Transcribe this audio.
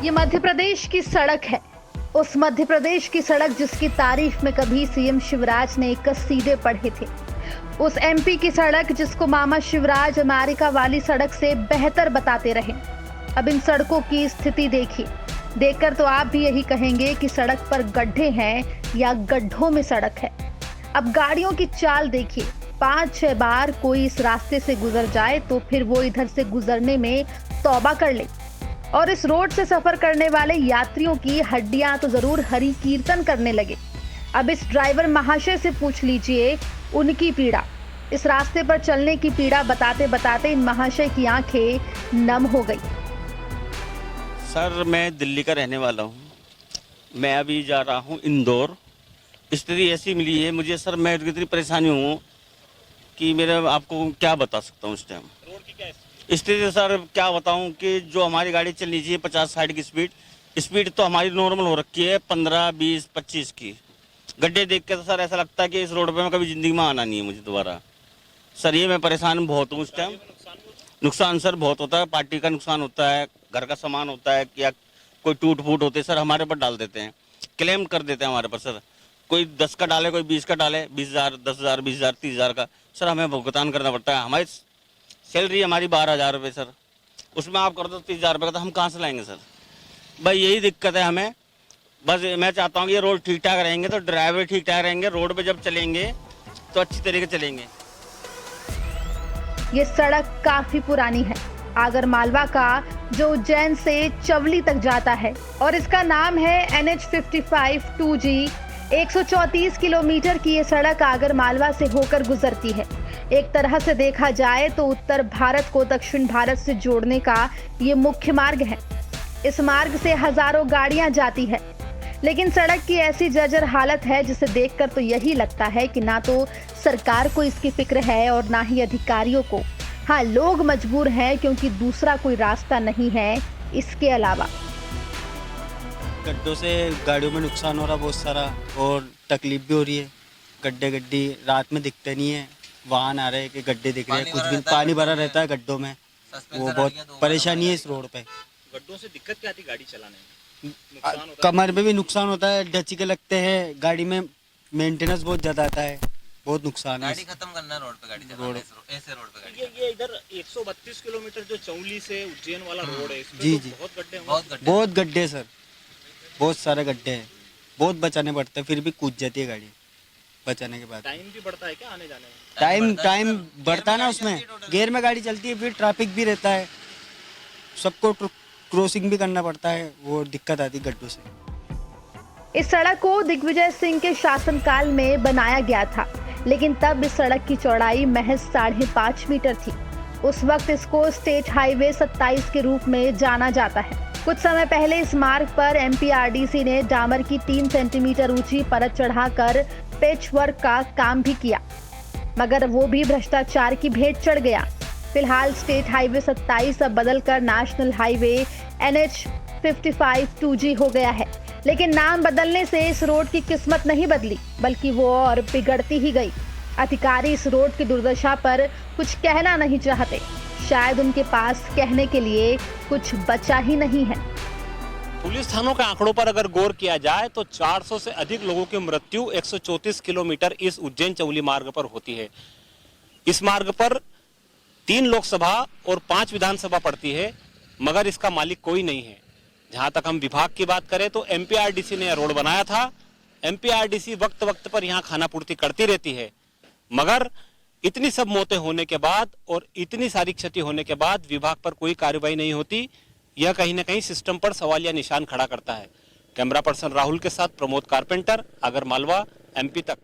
ये मध्य प्रदेश की सड़क है, उस मध्य प्रदेश की सड़क जिसकी तारीफ में कभी सीएम शिवराज ने कसीदे पढ़े थे, उस एमपी की सड़क जिसको मामा शिवराज अमेरिका वाली सड़क से बेहतर बताते रहे। अब इन सड़कों की स्थिति देखिए, देखकर तो आप भी यही कहेंगे कि सड़क पर गड्ढे हैं या गड्ढों में सड़क है। अब गाड़ियों की चाल देखिए, 5-6 बार कोई इस रास्ते से गुजर जाए तो फिर वो इधर से गुजरने में तौबा कर ले, और इस रोड से सफर करने वाले यात्रियों की हड्डियां तो जरूर हरि कीर्तन करने लगे। अब इस ड्राइवर महाशय से पूछ लीजिए उनकी पीड़ा, इस रास्ते पर चलने की पीड़ा बताते बताते इन महाशय की आंखें नम हो गई। सर, मैं दिल्ली का रहने वाला हूँ। मैं अभी जा रहा हूँ इंदौर। स्थिति ऐसी मिली है मुझे सर, मैं इतनी परेशानी हूँ कि मेरा आपको क्या बता सकता हूँ। इस टाइम रोड की क्या स्थिति सर क्या बताऊँ कि जो हमारी गाड़ी चलनी चाहिए 50-60 की स्पीड तो हमारी नॉर्मल हो रखी है 15, 20, 25 की। गड्ढे देख के तो सर ऐसा लगता है कि इस रोड पे मैं कभी ज़िंदगी में आना नहीं है मुझे दोबारा। सर ये मैं परेशान बहुत हूँ। इस टाइम नुकसान सर बहुत होता है, पार्टी का नुकसान होता है, घर का सामान होता है, या कोई टूट फूट होते सर हमारे पर डाल देते हैं, क्लेम कर देते हैं हमारे पर सर। कोई 10 का डाले, कोई 20 का डाले, 20,000, 10,000, 20,000, 30,000 का सर हमें भुगतान करना पड़ता है। हमारी सैलरी हमारी 12,000 रुपये सर, उसमें आप कर दो 30,000 रुपये का, तो हम कहाँ से लाएंगे सर? भाई यही दिक्कत है हमें। बस मैं चाहता हूँ कि ये रोड ठीक ठाक रहेंगे तो ड्राइवर ठीक ठाक रहेंगे, रोड पे जब चलेंगे तो अच्छी तरीके चलेंगे। ये सड़क काफी पुरानी है, आगर मालवा का, जो उज्जैन से चवली तक जाता है, और इसका नाम है NH55 2G। 134 किलोमीटर की ये सड़क आगर मालवा से होकर गुजरती है। एक तरह से देखा जाए तो उत्तर भारत को दक्षिण भारत से जोड़ने का ये मुख्य मार्ग है। इस मार्ग से हजारों गाड़ियां जाती है, लेकिन सड़क की ऐसी जर्जर हालत है जिसे देखकर तो यही लगता है कि ना तो सरकार को इसकी फिक्र है और ना ही अधिकारियों को। हाँ, लोग मजबूर हैं क्योंकि दूसरा कोई रास्ता नहीं है इसके अलावा। गड्ढों से गाड़ियों में नुकसान हो रहा बहुत सारा, और तकलीफ भी हो रही है। गड्ढे रात में दिखते नहीं है, वाहन आ रहे हैं कि गड्ढे दिख रहे हैं, कुछ भी पानी भरा रहता है गड्ढों में, वो बहुत परेशानी है इस रोड पे। गड्ढों से दिक्कत क्या आती गाड़ी चलाने में? कमर में भी नुकसान होता है, डची के लगते हैं, गाड़ी में मेंटेनेंस बहुत ज्यादा आता है, बहुत नुकसान है। गाड़ी खत्म करना रोड पे, गाड़ी चलाना ऐसे रोड पे गाड़ी। ये इधर 132 किलोमीटर जो चौली से उज्जैन वाला रोड है, इसमें जी तो जी बहुत गड्ढे गड्ढे सर, बहुत सारे गड्ढे हैं, बहुत बचाने पड़ते हैं, फिर भी कूद जाती है गाड़ी बचाने के बाद। टाइम भी बढ़ता है क्या आने जाने में? टाइम बढ़ता है ना, उसमें गियर में गाड़ी चलती है, फिर ट्रैफिक भी रहता है, सबको क्रॉसिंग भी करना पड़ता है, वो दिक्कत आती है गड्ढों से। इस सड़क को दिग्विजय सिंह के शासनकाल में बनाया गया था, लेकिन तब इस सड़क की चौड़ाई महज 5.5 मीटर थी। उस वक्त इसको स्टेट हाईवे 27 के रूप में जाना जाता है। कुछ समय पहले इस मार्ग पर MPRDC ने डामर की 3 सेंटीमीटर ऊंची परत चढ़ाकर पैच वर्क का काम भी किया, मगर वो भी भ्रष्टाचार की भेंट चढ़ गया। फिलहाल स्टेट हाईवे 27 अब बदलकर नेशनल हाईवे NH55 2G हो गया है, लेकिन नाम बदलने से इस रोड की किस्मत नहीं बदली, बल्कि वो और बिगड़ती ही गई। अधिकारी इस रोड की दुर्दशा पर कुछ कहना नहीं चाहते, शायद उनके पास कहने के लिए कुछ बचा ही नहीं है। पुलिस थानों के आंकड़ों पर अगर गौर किया जाए तो 400 से अधिक लोगों की मृत्यु 134 किलोमीटर इस उज्जैन चौली मार्ग पर होती है। इस मार्ग पर 3 लोकसभा और 5 विधानसभा पड़ती है, मगर इसका मालिक कोई नहीं है। जहां तक हम विभाग की बात करें तो MPRDC ने यह रोड बनाया था। MPRDC वक्त वक्त पर यहाँ खाना पूर्ति करती रहती है, मगर इतनी सब मौतें होने के बाद और इतनी सारी क्षति होने के बाद विभाग पर कोई कार्रवाई नहीं होती। यह कहीं ना कहीं सिस्टम पर सवालिया निशान खड़ा करता है। कैमरा पर्सन राहुल के साथ प्रमोद कारपेंटर, आगर मालवा, MP तक।